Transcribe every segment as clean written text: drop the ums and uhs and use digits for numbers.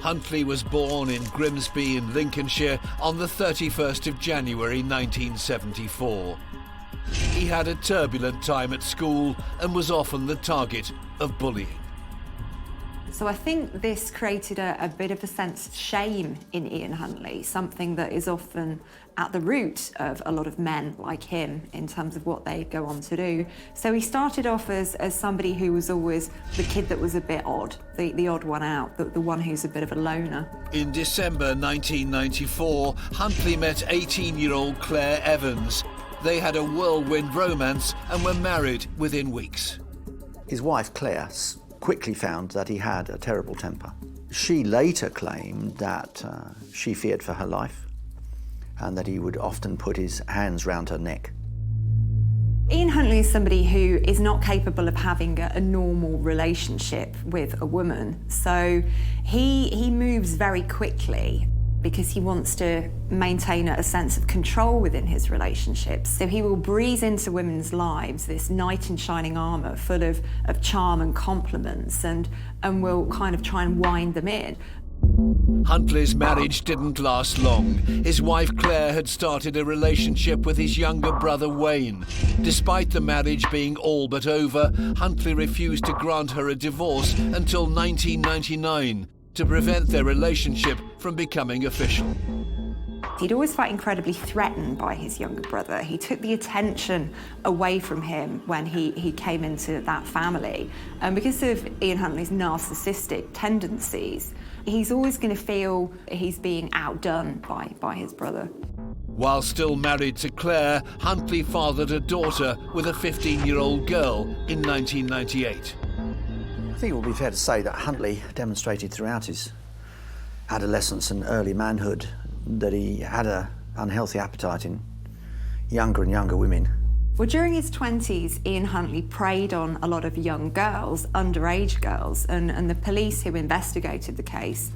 Huntley was born in Grimsby in Lincolnshire on the 31st of January 1974. He had a turbulent time at school and was often the target of bullying. So I think this created a bit of a sense of shame in Ian Huntley, something that is often at the root of a lot of men like him in terms of what they go on to do. So he started off as somebody who was always the kid that was a bit odd, the odd one out, the one who's a bit of a loner. In December 1994, Huntley met 18-year-old Claire Evans. They had a whirlwind romance and were married within weeks. His wife, Claire, quickly found that he had a terrible temper. She later claimed that she feared for her life and that he would often put his hands round her neck. Ian Huntley is somebody who is not capable of having a normal relationship with a woman, so he moves very quickly because he wants to maintain a sense of control within his relationships. So he will breeze into women's lives, this knight in shining armour, full of charm and compliments, and will kind of try and wind them in. Huntley's marriage didn't last long. His wife Claire had started a relationship with his younger brother Wayne. Despite the marriage being all but over, Huntley refused to grant her a divorce until 1999 to prevent their relationship from becoming official. He'd always felt incredibly threatened by his younger brother. He took the attention away from him when he came into that family. And because of Ian Huntley's narcissistic tendencies, he's always going to feel he's being outdone by his brother. While still married to Claire, Huntley fathered a daughter with a 15-year-old girl in 1998. I think it would be fair to say that Huntley demonstrated throughout his adolescence and early manhood that he had an unhealthy appetite in younger and younger women. Well, during his 20s, Ian Huntley preyed on a lot of young girls, underage girls, and the police who investigated the case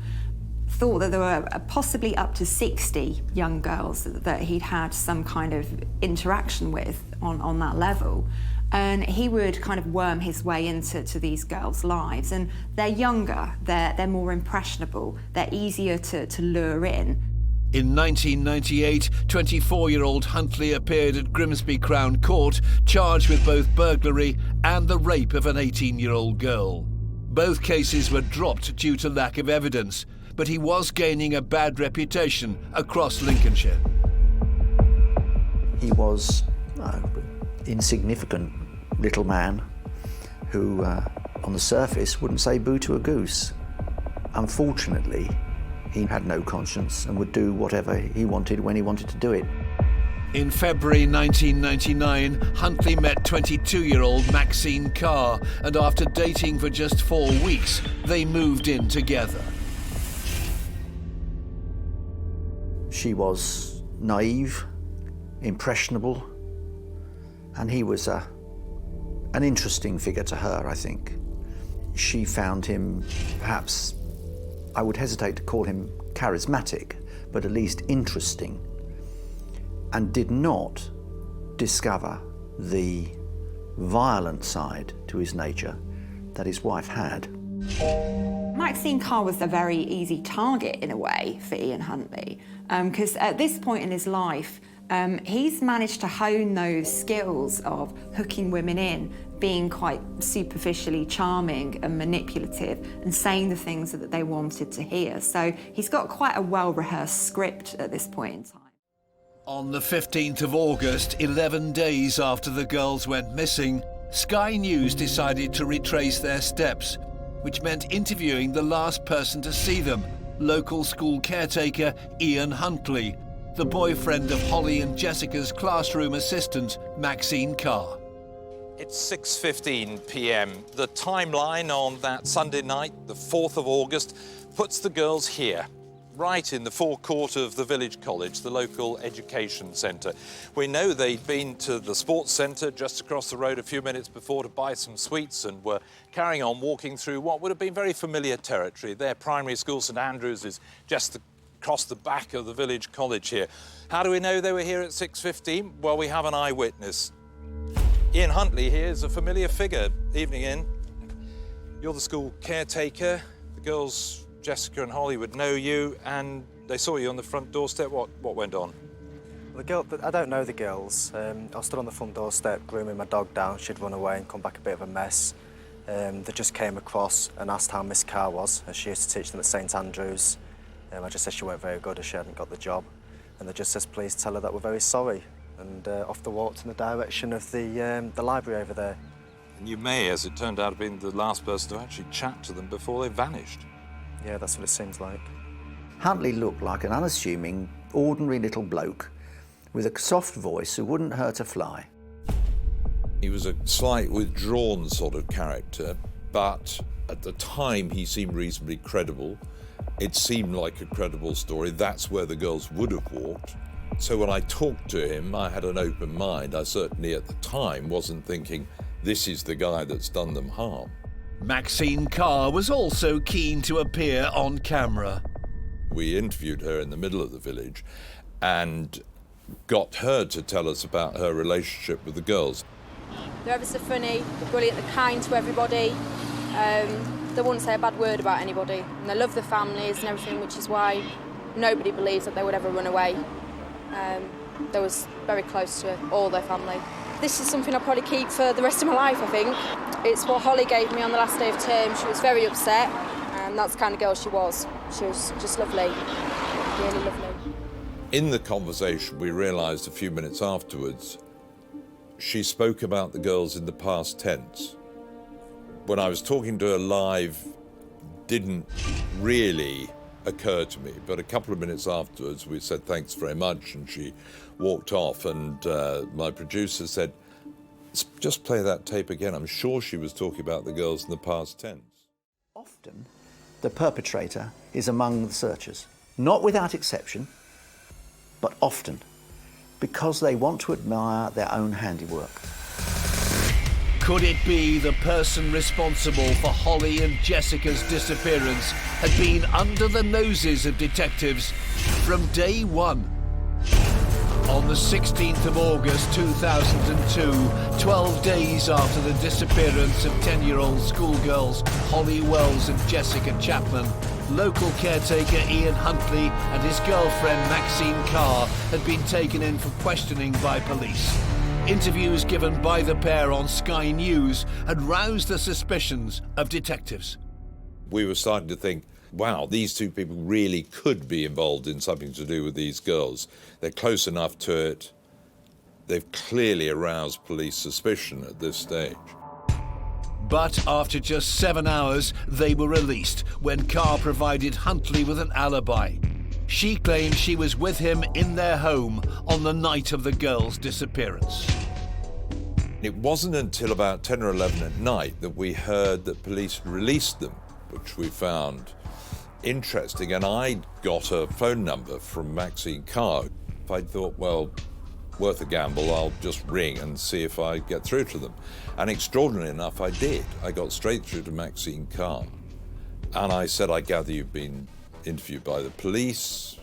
thought that there were possibly up to 60 young girls that he'd had some kind of interaction with on that level. And he would kind of worm his way into these girls' lives. And they're younger, they're more impressionable, they're easier to lure in. In 1998, 24-year-old Huntley appeared at Grimsby Crown Court, charged with both burglary and the rape of an 18-year-old girl. Both cases were dropped due to lack of evidence, but he was gaining a bad reputation across Lincolnshire. He was insignificant little man who, on the surface, wouldn't say boo to a goose. Unfortunately, he had no conscience and would do whatever he wanted when he wanted to do it. In February 1999, Huntley met 22-year-old Maxine Carr, and after dating for just 4 weeks, they moved in together. She was naive, impressionable, and he was an interesting figure to her, I think. She found him, perhaps, I would hesitate to call him charismatic, but at least interesting, and did not discover the violent side to his nature that his wife had. Maxine Carr was a very easy target, in a way, for Ian Huntley, because at this point in his life, he's managed to hone those skills of hooking women in, being quite superficially charming and manipulative, and saying the things that they wanted to hear. So he's got quite a well-rehearsed script at this point in time. On the 15th of August, 11 days after the girls went missing, Sky News decided to retrace their steps, which meant interviewing the last person to see them, local school caretaker Ian Huntley, the boyfriend of Holly and Jessica's classroom assistant, Maxine Carr. It's 6:15 p.m. The timeline on that Sunday night, the 4th of August, puts the girls here, right in the forecourt of the village college, the local education centre. We know they'd been to the sports centre just across the road a few minutes before to buy some sweets and were carrying on walking through what would have been very familiar territory. Their primary school, St Andrews, is just across the back of the village college here. How do we know they were here at 6:15? Well, we have an eyewitness. Ian Huntley here is a familiar figure. Evening, Ian. You're the school caretaker. The girls Jessica and Holly would know you, and they saw you on the front doorstep. What went on? The girl, I don't know the girls. I was stood on the front doorstep grooming my dog down. She'd run away and come back a bit of a mess. They just came across and asked how Miss Carr was, as she used to teach them at St Andrews. I just said she weren't very good, as she hadn't got the job. And they just said, please tell her that we're very sorry. And off they walked in the direction of the library over there. And you may, as it turned out, have been the last person to actually chat to them before they vanished. Yeah, that's what it seems like. Huntley looked like an unassuming, ordinary little bloke with a soft voice who wouldn't hurt a fly. He was a slight withdrawn sort of character, but at the time he seemed reasonably credible. It seemed like a credible story. That's where the girls would have walked. So when I talked to him, I had an open mind. I certainly at the time wasn't thinking, this is the guy that's done them harm. Maxine Carr was also keen to appear on camera. We interviewed her in the middle of the village and got her to tell us about her relationship with the girls. They're ever so funny, they're brilliant, they're kind to everybody. They wouldn't say a bad word about anybody. And they love their families and everything, which is why nobody believes that they would ever run away. They was very close to all their family. This is something I'll probably keep for the rest of my life, I think. It's what Holly gave me on the last day of term. She was very upset, and that's the kind of girl she was. She was just lovely, really lovely. In the conversation, we realised a few minutes afterwards, she spoke about the girls in the past tense. When I was talking to her live, didn't really occur to me, but a couple of minutes afterwards we said thanks very much and she walked off, and my producer said, just play that tape again. I'm sure she was talking about the girls in the past tense. Often the perpetrator is among the searchers, not without exception, but often because they want to admire their own handiwork. Could it be the person responsible for Holly and Jessica's disappearance had been under the noses of detectives from day one? On the 16th of August 2002, 12 days after the disappearance of 10-year-old schoolgirls Holly Wells and Jessica Chapman, local caretaker Ian Huntley and his girlfriend Maxine Carr had been taken in for questioning by police. Interviews given by the pair on Sky News had roused the suspicions of detectives. We were starting to think, wow, these two people really could be involved in something to do with these girls. They're close enough to it. They've clearly aroused police suspicion at this stage. But after just 7 hours, they were released when Carr provided Huntley with an alibi. She claimed she was with him in their home on the night of the girls' disappearance. It wasn't until about 10 or 11 at night that we heard that police released them, which we found interesting, and I got a phone number from Maxine Carr. I thought, well, worth a gamble, I'll just ring and see if I get through to them. And extraordinarily enough, I did. I got straight through to Maxine Carr. And I said, I gather you've been interviewed by the police.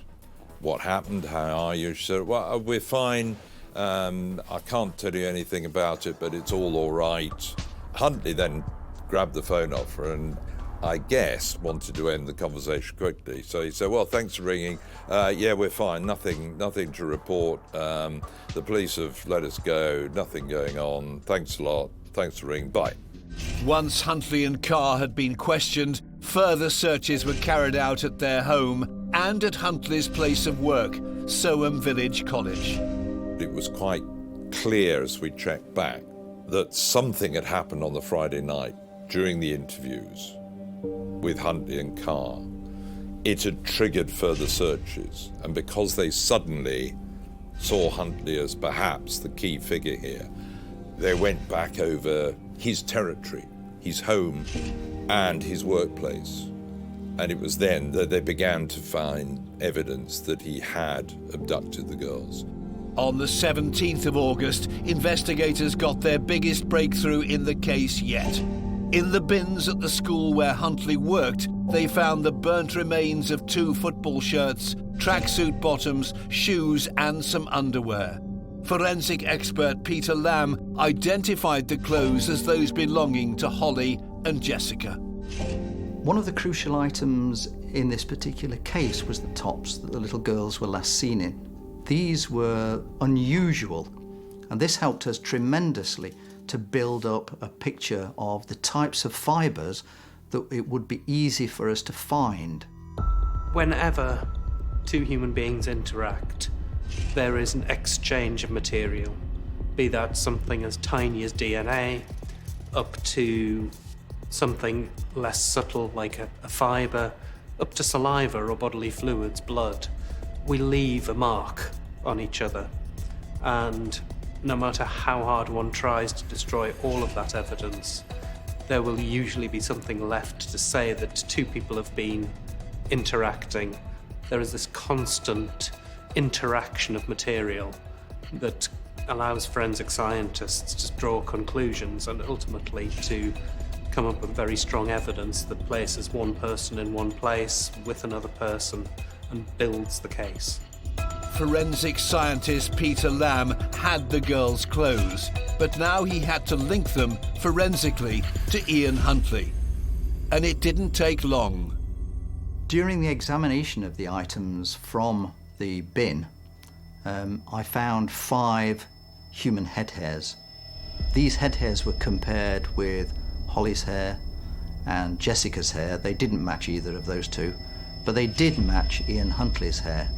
What happened? How are you? She said, well, we're fine. I can't tell you anything about it, but it's all right. Huntley then grabbed the phone off her and I guess wanted to end the conversation quickly. So he said, well, thanks for ringing. Yeah, we're fine. Nothing to report. The police have let us go. Nothing going on. Thanks a lot. Thanks for ringing. Bye. Once Huntley and Carr had been questioned, further searches were carried out at their home and at Huntley's place of work, Soham Village College. It was quite clear as we checked back that something had happened on the Friday night during the interviews with Huntley and Carr. It had triggered further searches, and because they suddenly saw Huntley as perhaps the key figure here, they went back over his territory, his home, and his workplace. And it was then that they began to find evidence that he had abducted the girls. On the 17th of August, investigators got their biggest breakthrough in the case yet. In the bins at the school where Huntley worked, they found the burnt remains of 2 football shirts, tracksuit bottoms, shoes, and some underwear. Forensic expert Peter Lamb identified the clothes as those belonging to Holly and Jessica. One of the crucial items in this particular case was the tops that the little girls were last seen in. These were unusual, and this helped us tremendously to build up a picture of the types of fibres that it would be easy for us to find. Whenever two human beings interact, there is an exchange of material, be that something as tiny as DNA, up to something less subtle like a fibre, up to saliva or bodily fluids, blood. We leave a mark on each other, and no matter how hard one tries to destroy all of that evidence, there will usually be something left to say that two people have been interacting. There is this constant interaction of material that allows forensic scientists to draw conclusions and ultimately to come up with very strong evidence that places one person in one place with another person and builds the case. Forensic scientist Peter Lamb had the girls' clothes, but now he had to link them forensically to Ian Huntley. And it didn't take long. During the examination of the items from the bin, I found 5 human head hairs. These head hairs were compared with Holly's hair and Jessica's hair. They didn't match either of those two, but they did match Ian Huntley's hair.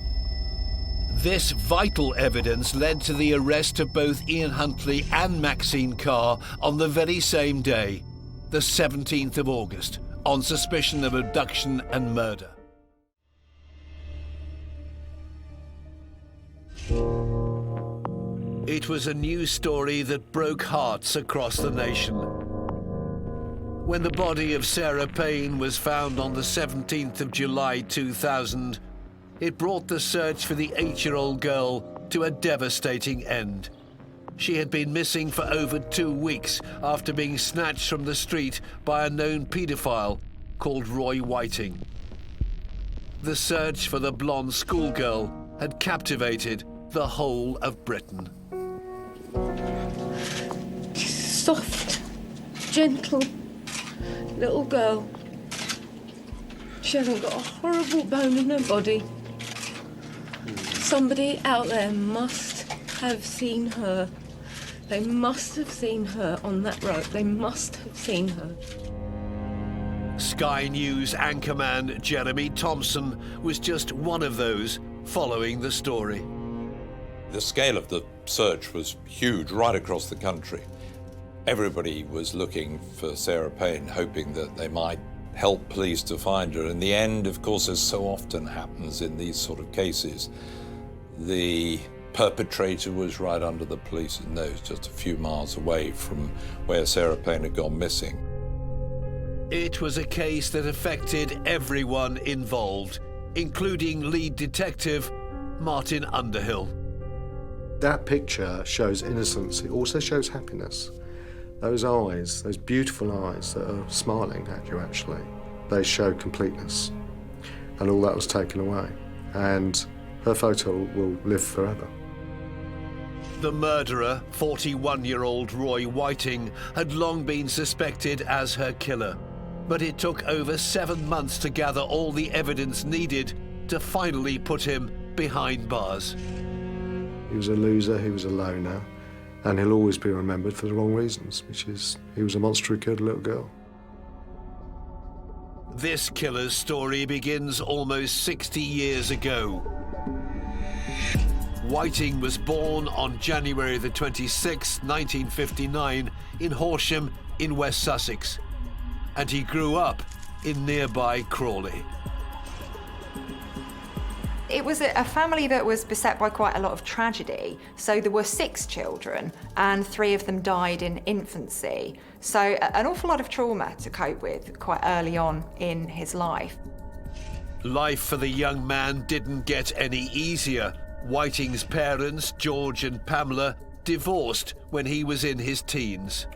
This vital evidence led to the arrest of both Ian Huntley and Maxine Carr on the very same day, the 17th of August, on suspicion of abduction and murder. It was a news story that broke hearts across the nation. When the body of Sarah Payne was found on the 17th of July 2000, it brought the search for the 8-year-old girl to a devastating end. She had been missing for over 2 weeks after being snatched from the street by a known paedophile called Roy Whiting. The search for the blonde schoolgirl had captivated the whole of Britain. Soft, gentle little girl. She hasn't got a horrible bone in her body. Somebody out there must have seen her. They must have seen her on that road. They must have seen her. Sky News anchorman Jeremy Thompson was just one of those following the story. The scale of the search was huge right across the country. Everybody was looking for Sarah Payne, hoping that they might help police to find her. In the end, of course, as so often happens in these sort of cases, the perpetrator was right under the police's nose, just a few miles away from where Sarah Payne had gone missing. It was a case that affected everyone involved, including lead detective Martin Underhill. That picture shows innocence. It also shows happiness. Those eyes, those beautiful eyes that are smiling at you, actually, they show completeness. And all that was taken away. And her photo will live forever. The murderer, 41-year-old Roy Whiting, had long been suspected as her killer. But it took over 7 months to gather all the evidence needed to finally put him behind bars. He was a loser, he was a loner, and he'll always be remembered for the wrong reasons, which is he was a monster who killed a little girl. This killer's story begins almost 60 years ago. Whiting was born on January the 26th, 1959, in Horsham in West Sussex, and he grew up in nearby Crawley. It was a family that was beset by quite a lot of tragedy. So there were 6 children and 3 of them died in infancy. So an awful lot of trauma to cope with quite early on in his life. Life for the young man didn't get any easier. Whiting's parents, George and Pamela, divorced when he was in his teens.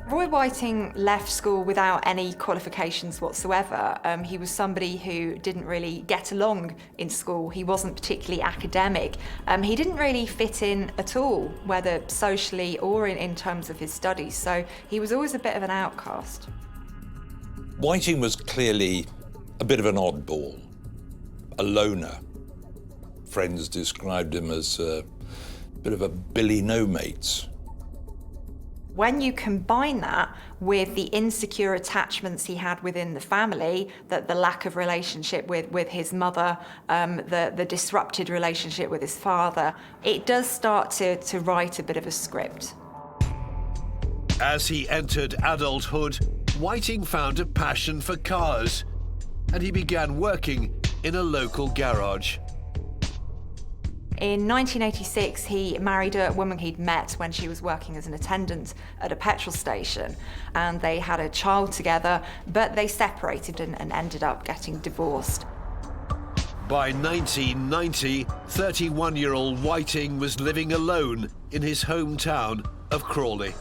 Roy Whiting left school without any qualifications whatsoever. He was somebody who didn't really get along in school. He wasn't particularly academic. He didn't really fit in at all, whether socially or in terms of his studies. So he was always a bit of an outcast. Whiting was clearly a bit of an oddball, a loner. Friends described him as a bit of a Billy No-Mates. When you combine that with the insecure attachments he had within the family, that the lack of relationship with his mother, the disrupted relationship with his father, it does start to write a bit of a script. As he entered adulthood, Whiting found a passion for cars, and he began working in a local garage. In 1986, he married a woman he'd met when she was working as an attendant at a petrol station, and they had a child together, but they separated and ended up getting divorced. By 1990, 31-year-old Whiting was living alone in his hometown of Crawley.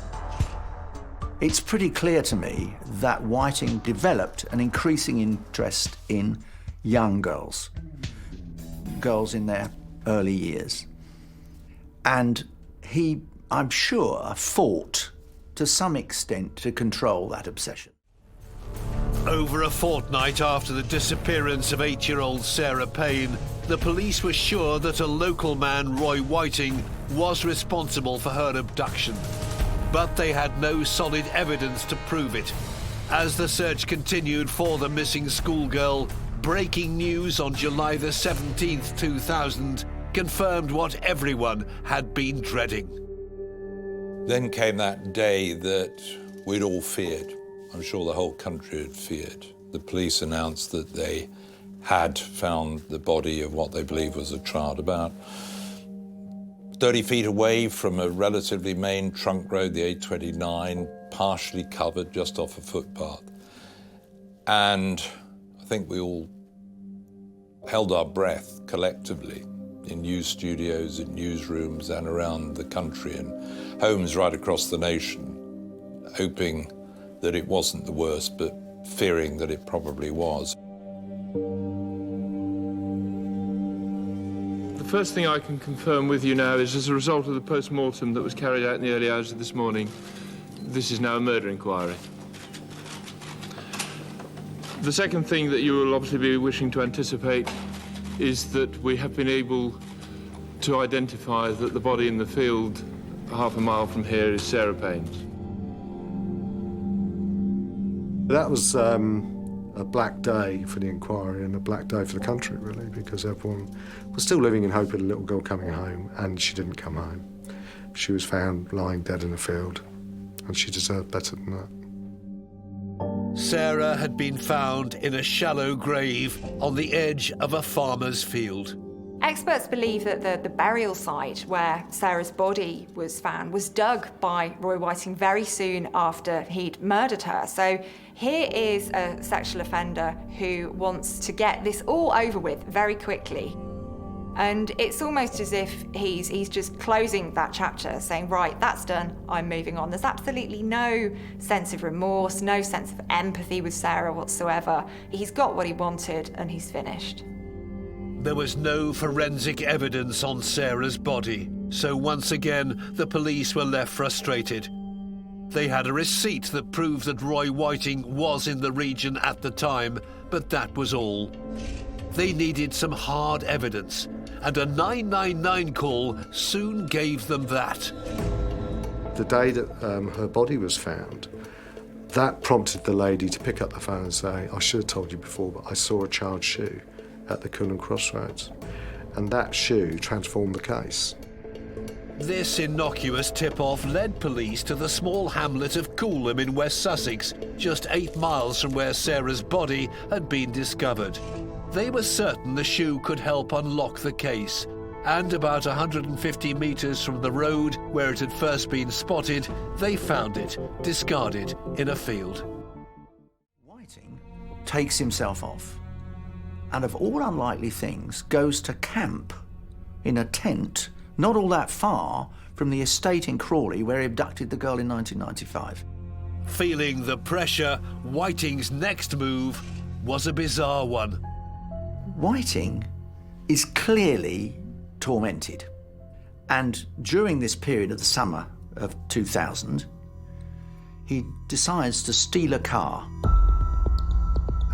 It's pretty clear to me that Whiting developed an increasing interest in young girls in their early years. And he, I'm sure, fought to some extent to control that obsession. Over a fortnight after the disappearance of 8-year-old Sarah Payne, the police were sure that a local man, Roy Whiting, was responsible for her abduction. But they had no solid evidence to prove it. As the search continued for the missing schoolgirl, breaking news on July the 17th, 2000, confirmed what everyone had been dreading. Then came that day that we'd all feared. I'm sure the whole country had feared. The police announced that they had found the body of what they believed was a child about 30 feet away from a relatively main trunk road, the A29, partially covered just off a footpath. And I think we all held our breath collectively in news studios, in newsrooms and around the country and homes right across the nation, hoping that it wasn't the worst, but fearing that it probably was. The first thing I can confirm with you now is, as a result of the post-mortem that was carried out in the early hours of this morning, this is now a murder inquiry. The second thing that you will obviously be wishing to anticipate is that we have been able to identify that the body in the field half a mile from here is Sarah Payne's. That was a black day for the inquiry and a black day for the country, really, because everyone was still living in hope of the little girl coming home, and she didn't come home. She was found lying dead in a field, and she deserved better than that. Sarah had been found in a shallow grave on the edge of a farmer's field. Experts believe that the burial site where Sarah's body was found was dug by Roy Whiting very soon after he'd murdered her. So here is a sexual offender who wants to get this all over with very quickly. And it's almost as if he's just closing that chapter, saying, right, that's done, I'm moving on. There's absolutely no sense of remorse, no sense of empathy with Sarah whatsoever. He's got what he wanted and he's finished. There was no forensic evidence on Sarah's body, so once again the police were left frustrated. They had a receipt that proved that Roy Whiting was in the region at the time, but that was all. They needed some hard evidence, and a 999 call soon gave them that. The day that her body was found, that prompted the lady to pick up the phone and say, I should have told you before, but I saw a child's shoe at the Coolham Crossroads. And that shoe transformed the case. This innocuous tip-off led police to the small hamlet of Coolham in West Sussex, just 8 miles from where Sarah's body had been discovered. They were certain the shoe could help unlock the case, and about 150 metres from the road where it had first been spotted, they found it, discarded in a field. Whiting takes himself off, and of all unlikely things, goes to camp in a tent not all that far from the estate in Crawley where he abducted the girl in 1995. Feeling the pressure, Whiting's next move was a bizarre one. Whiting is clearly tormented, and during this period of the summer of 2000, he decides to steal a car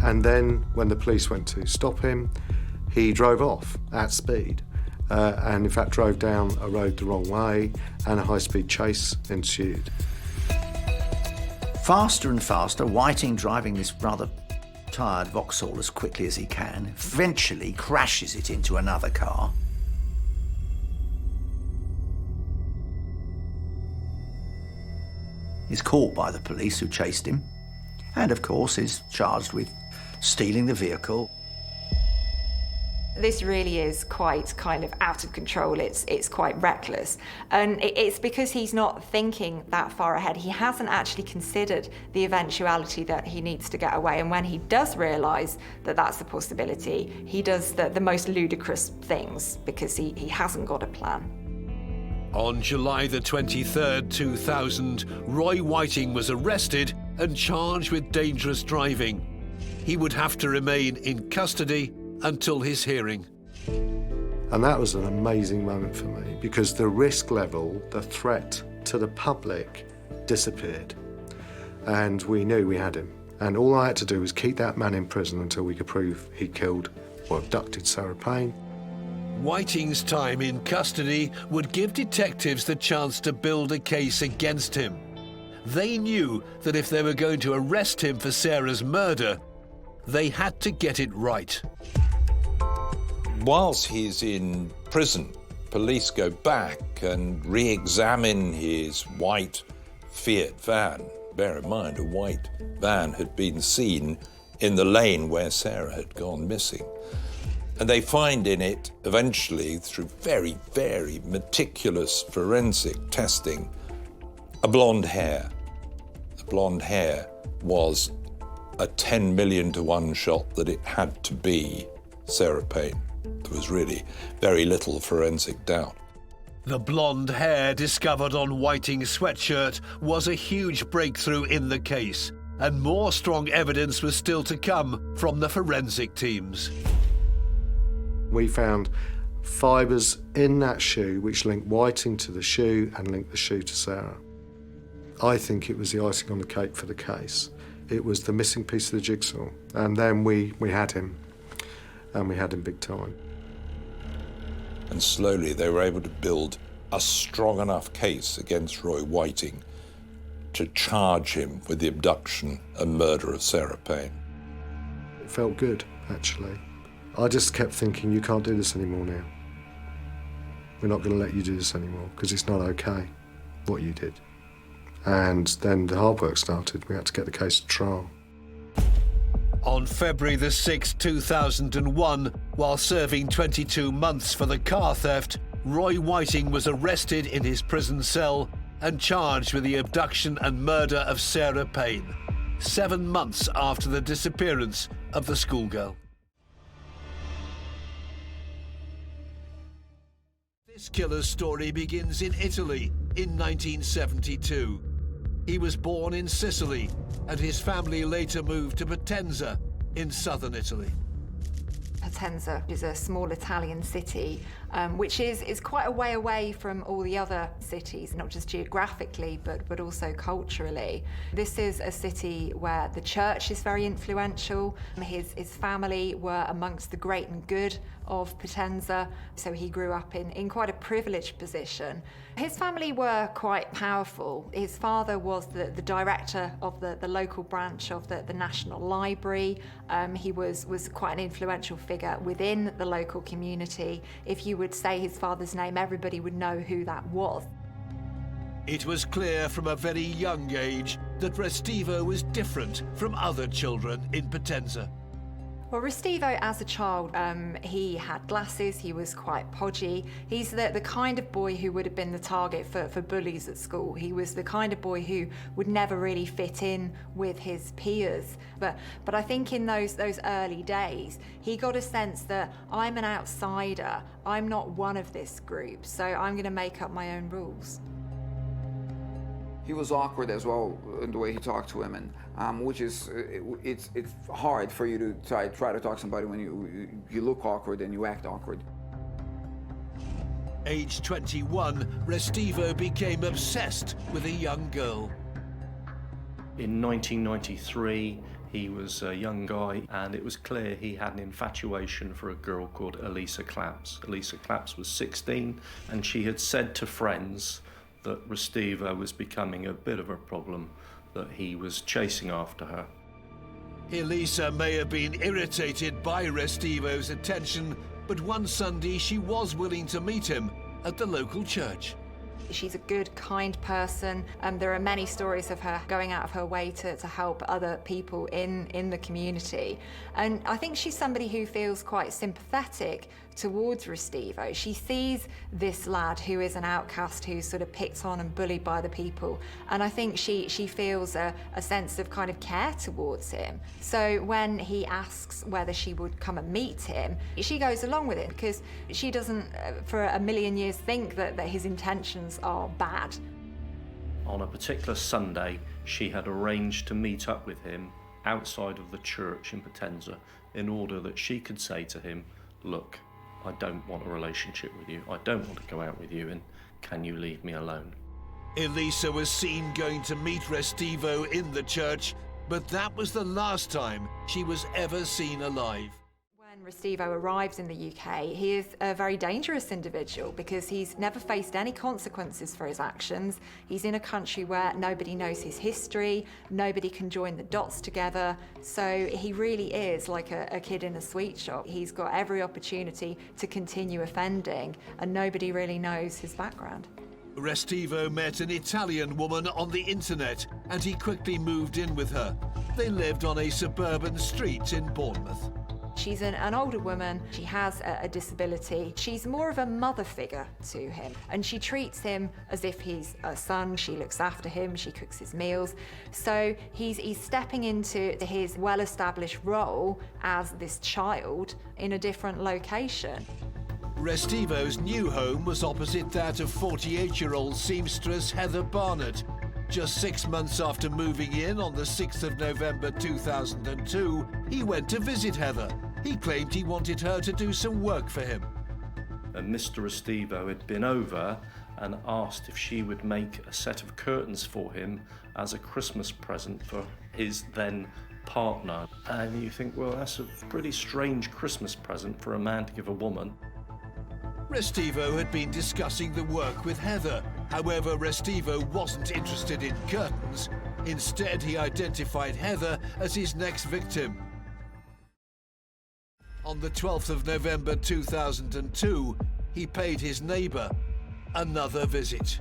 And then when the police went to stop him, he drove off at speed and in fact drove down a road the wrong way, and a high-speed chase ensued. Faster and faster, Whiting, driving this rather tired Vauxhall as quickly as he can, eventually crashes it into another car. Is caught by the police who chased him, and of course is charged with stealing the vehicle. This really is quite kind of out of control. It's quite reckless. And it's because he's not thinking that far ahead. He hasn't actually considered the eventuality that he needs to get away. And when he does realise that that's a possibility, he does the most ludicrous things because he hasn't got a plan. On July the 23rd, 2000, Roy Whiting was arrested and charged with dangerous driving. He would have to remain in custody until his hearing. And that was an amazing moment for me because the risk level, the threat to the public disappeared. And we knew we had him. And all I had to do was keep that man in prison until we could prove he killed or abducted Sarah Payne. Whiting's time in custody would give detectives the chance to build a case against him. They knew that if they were going to arrest him for Sarah's murder, they had to get it right. Whilst he's in prison, police go back and re-examine his white Fiat van. Bear in mind, a white van had been seen in the lane where Sarah had gone missing. And they find in it, eventually, through very, very meticulous forensic testing, a blonde hair. The blonde hair was a 10 million to 1 shot that it had to be Sarah Payne. There was really very little forensic doubt. The blonde hair discovered on Whiting's sweatshirt was a huge breakthrough in the case, and more strong evidence was still to come from the forensic teams. We found fibres in that shoe which linked Whiting to the shoe and linked the shoe to Sarah. I think it was the icing on the cake for the case. It was the missing piece of the jigsaw. And then we had him, and we had him big time. And slowly they were able to build a strong enough case against Roy Whiting to charge him with the abduction and murder of Sarah Payne. It felt good, actually. I just kept thinking, you can't do this anymore now. We're not going to let you do this anymore because it's not okay, what you did. And then the hard work started. We had to get the case to trial. On February the 6th, 2001, while serving 22 months for the car theft, Roy Whiting was arrested in his prison cell and charged with the abduction and murder of Sarah Payne, 7 months after the disappearance of the schoolgirl. This killer's story begins in Italy in 1972. He was born in Sicily, and his family later moved to Potenza in southern Italy. Potenza is a small Italian city, which is quite a way away from all the other cities, not just geographically, but also culturally. This is a city where the church is very influential. His family were amongst the great and good of Potenza, so he grew up in quite a privileged position. His family were quite powerful. His father was the director of the local branch of the National Library. He was quite an influential figure within the local community. If you would say his father's name, everybody would know who that was. It was clear from a very young age that Restivo was different from other children in Potenza. Well, Restivo, as a child, he had glasses, he was quite podgy. He's the kind of boy who would have been the target for bullies at school. He was the kind of boy who would never really fit in with his peers. But I think in those early days, he got a sense that I'm an outsider, I'm not one of this group, so I'm going to make up my own rules. He was awkward as well in the way he talked to women, which is, it's hard for you to try to talk to somebody when you look awkward and you act awkward. Age 21, Restivo became obsessed with a young girl. In 1993, He was a young guy, and it was clear he had an infatuation for a girl called Elisa Claps. Elisa Claps was 16, and she had said to friends that Restivo was becoming a bit of a problem, that he was chasing after her. Elisa may have been irritated by Restivo's attention, but one Sunday she was willing to meet him at the local church. She's a good, kind person. There are many stories of her going out of her way to help other people in the community. And I think she's somebody who feels quite sympathetic towards Restivo. She sees this lad who is an outcast, who's sort of picked on and bullied by the people. And I think she feels a sense of kind of care towards him. So when he asks whether she would come and meet him, she goes along with it because she doesn't for a million years think that his intentions are bad. On a particular Sunday, she had arranged to meet up with him outside of the church in Potenza in order that she could say to him, look, I don't want a relationship with you. I don't want to go out with you, and can you leave me alone? Elisa was seen going to meet Restivo in the church, but that was the last time she was ever seen alive. When Restivo arrives in the UK, he is a very dangerous individual because he's never faced any consequences for his actions. He's in a country where nobody knows his history, nobody can join the dots together, so he really is like a kid in a sweet shop. He's got every opportunity to continue offending, and nobody really knows his background. Restivo met an Italian woman on the internet, and he quickly moved in with her. They lived on a suburban street in Bournemouth. She's an older woman, she has a disability. She's more of a mother figure to him, and she treats him as if he's a son. She looks after him, she cooks his meals. So he's stepping into his well-established role as this child in a different location. Restivo's new home was opposite that of 48-year-old seamstress Heather Barnett. Just 6 months after moving in on the 6th of November 2002, he went to visit Heather. He claimed he wanted her to do some work for him. And Mr. Restivo had been over and asked if she would make a set of curtains for him as a Christmas present for his then partner. And you think, well, that's a pretty strange Christmas present for a man to give a woman. Restivo had been discussing the work with Heather. However, Restivo wasn't interested in curtains. Instead, he identified Heather as his next victim. On the 12th of November 2002, he paid his neighbour another visit.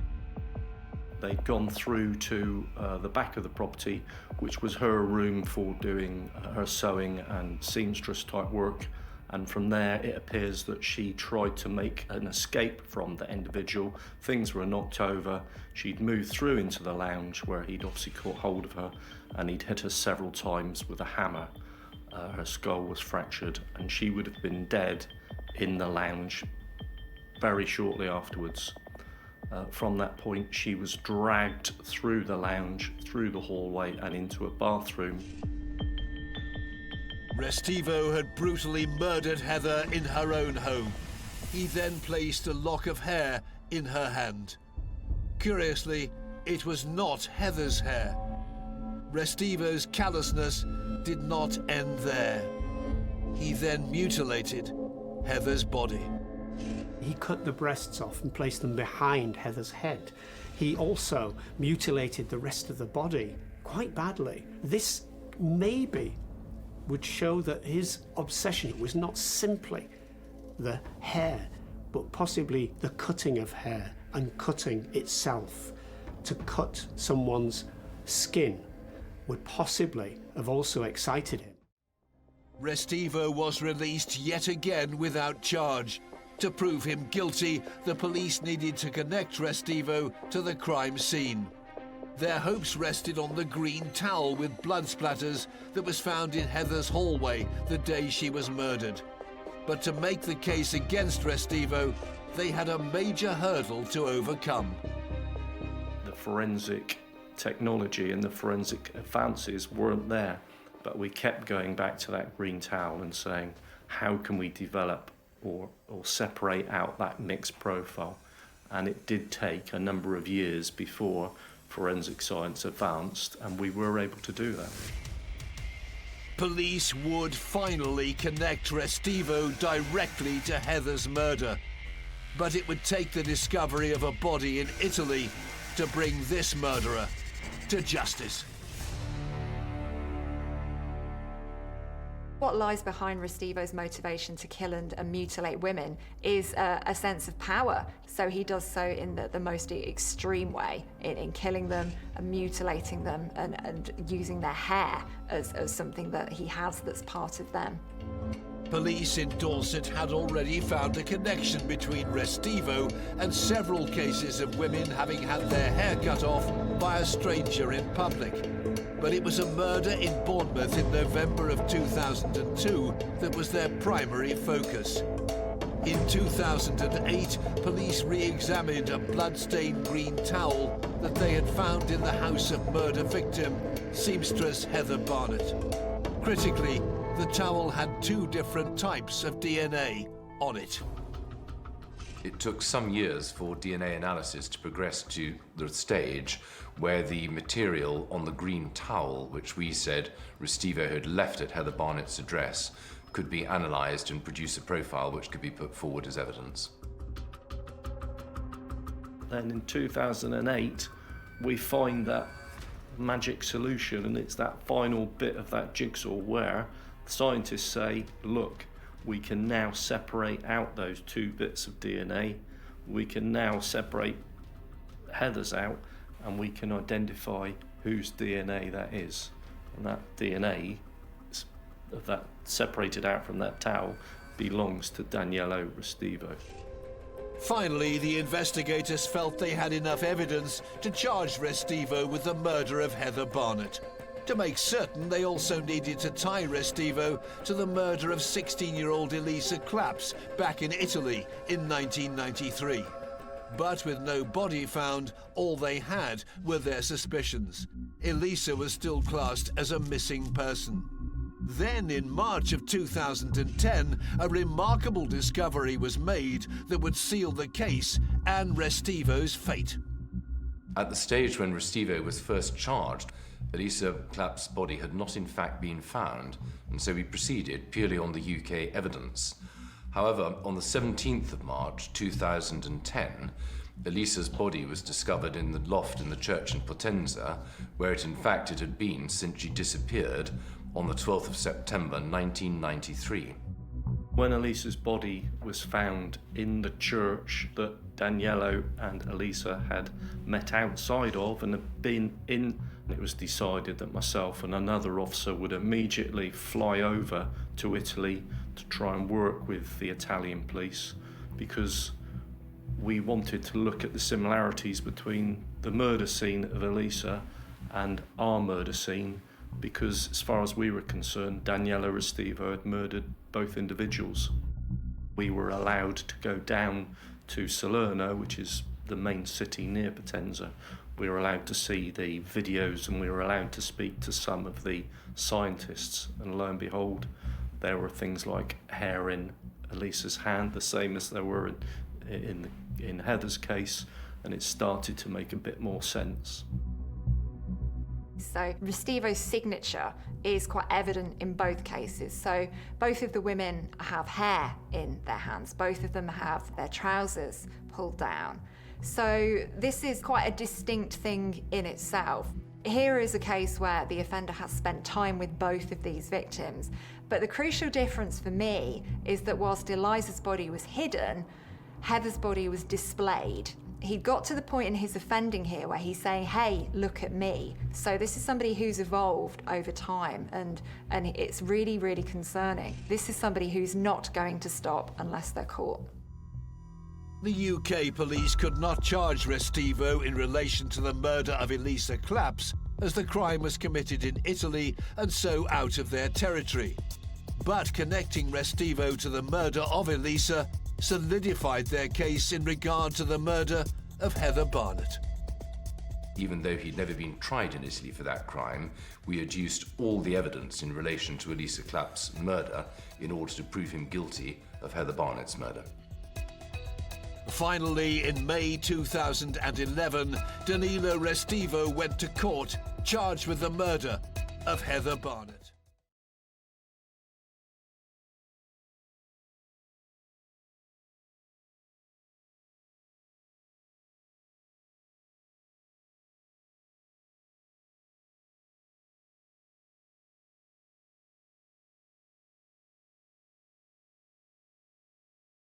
They'd gone through to the back of the property, which was her room for doing her sewing and seamstress type work. And from there, it appears that she tried to make an escape from the individual. Things were knocked over. She'd moved through into the lounge where he'd obviously caught hold of her, and he'd hit her several times with a hammer. Her skull was fractured, and she would have been dead in the lounge very shortly afterwards. From that point, she was dragged through the lounge, through the hallway, and into a bathroom. Restivo had brutally murdered Heather in her own home. He then placed a lock of hair in her hand. Curiously, it was not Heather's hair. Restivo's callousness did not end there. He then mutilated Heather's body. He cut the breasts off and placed them behind Heather's head. He also mutilated the rest of the body quite badly. This maybe would show that his obsession was not simply the hair, but possibly the cutting of hair and cutting itself. To cut someone's skin would possibly have also excited him. Restivo was released yet again without charge. To prove him guilty, the police needed to connect Restivo to the crime scene. Their hopes rested on the green towel with blood splatters that was found in Heather's hallway the day she was murdered. But to make the case against Restivo, they had a major hurdle to overcome. The forensic technology and the forensic advances weren't there, but we kept going back to that green towel and saying, how can we develop or separate out that mixed profile? And it did take a number of years before forensic science advanced, and we were able to do that. Police would finally connect Restivo directly to Heather's murder. But it would take the discovery of a body in Italy to bring this murderer to justice. What lies behind Restivo's motivation to kill and mutilate women is a sense of power. So he does so in the most extreme way, in killing them and mutilating them and using their hair as something that he has that's part of them. Police in Dorset had already found a connection between Restivo and several cases of women having had their hair cut off by a stranger in public. But it was a murder in Bournemouth in November of 2002 that was their primary focus. In 2008, police re-examined a blood-stained green towel that they had found in the house of murder victim, seamstress Heather Barnett. Critically, the towel had 2 different types of DNA on it. It took some years for DNA analysis to progress to the stage where the material on the green towel, which we said Restivo had left at Heather Barnett's address, could be analysed and produce a profile which could be put forward as evidence. Then in 2008, we find that magic solution, and it's that final bit of that jigsaw where scientists say, look, we can now separate out those 2 bits of DNA. We can now separate Heather's out, and we can identify whose DNA that is. And that DNA, that separated out from that towel, belongs to Danilo Restivo. Finally, the investigators felt they had enough evidence to charge Restivo with the murder of Heather Barnett. To make certain, they also needed to tie Restivo to the murder of 16-year-old Elisa Claps back in Italy in 1993. But with no body found, all they had were their suspicions. Elisa was still classed as a missing person. Then, in March of 2010, a remarkable discovery was made that would seal the case and Restivo's fate. At the stage when Restivo was first charged, Elisa Clapp's body had not in fact been found, and so we proceeded purely on the UK evidence. However, on the 17th of March 2010, Elisa's body was discovered in the loft in the church in Potenza, where it had been since she disappeared on the 12th of September 1993. When Elisa's body was found in the church that Danilo and Elisa had met outside of and had been in, it was decided that myself and another officer would immediately fly over to Italy to try and work with the Italian police, because we wanted to look at the similarities between the murder scene of Elisa and our murder scene, because as far as we were concerned, Danilo Restivo had murdered both individuals. We were allowed to go down to Salerno, which is the main city near Potenza. We were allowed to see the videos and we were allowed to speak to some of the scientists, and lo and behold, there were things like hair in Elisa's hand, the same as there were in Heather's case, and it started to make a bit more sense. So Restivo's signature is quite evident in both cases. So both of the women have hair in their hands. Both of them have their trousers pulled down. So this is quite a distinct thing in itself. Here is a case where the offender has spent time with both of these victims. But the crucial difference for me is that whilst Elisa's body was hidden, Heather's body was displayed. He got to the point in his offending here where he's saying, hey, look at me. So this is somebody who's evolved over time, and it's really, really concerning. This is somebody who's not going to stop unless they're caught. The UK police could not charge Restivo in relation to the murder of Elisa Claps, as the crime was committed in Italy and so out of their territory. But connecting Restivo to the murder of Elisa solidified their case in regard to the murder of Heather Barnett. Even though he'd never been tried in Italy for that crime, we adduced all the evidence in relation to Elisa Clapp's murder in order to prove him guilty of Heather Barnett's murder. Finally, in May 2011, Danilo Restivo went to court, charged with the murder of Heather Barnett.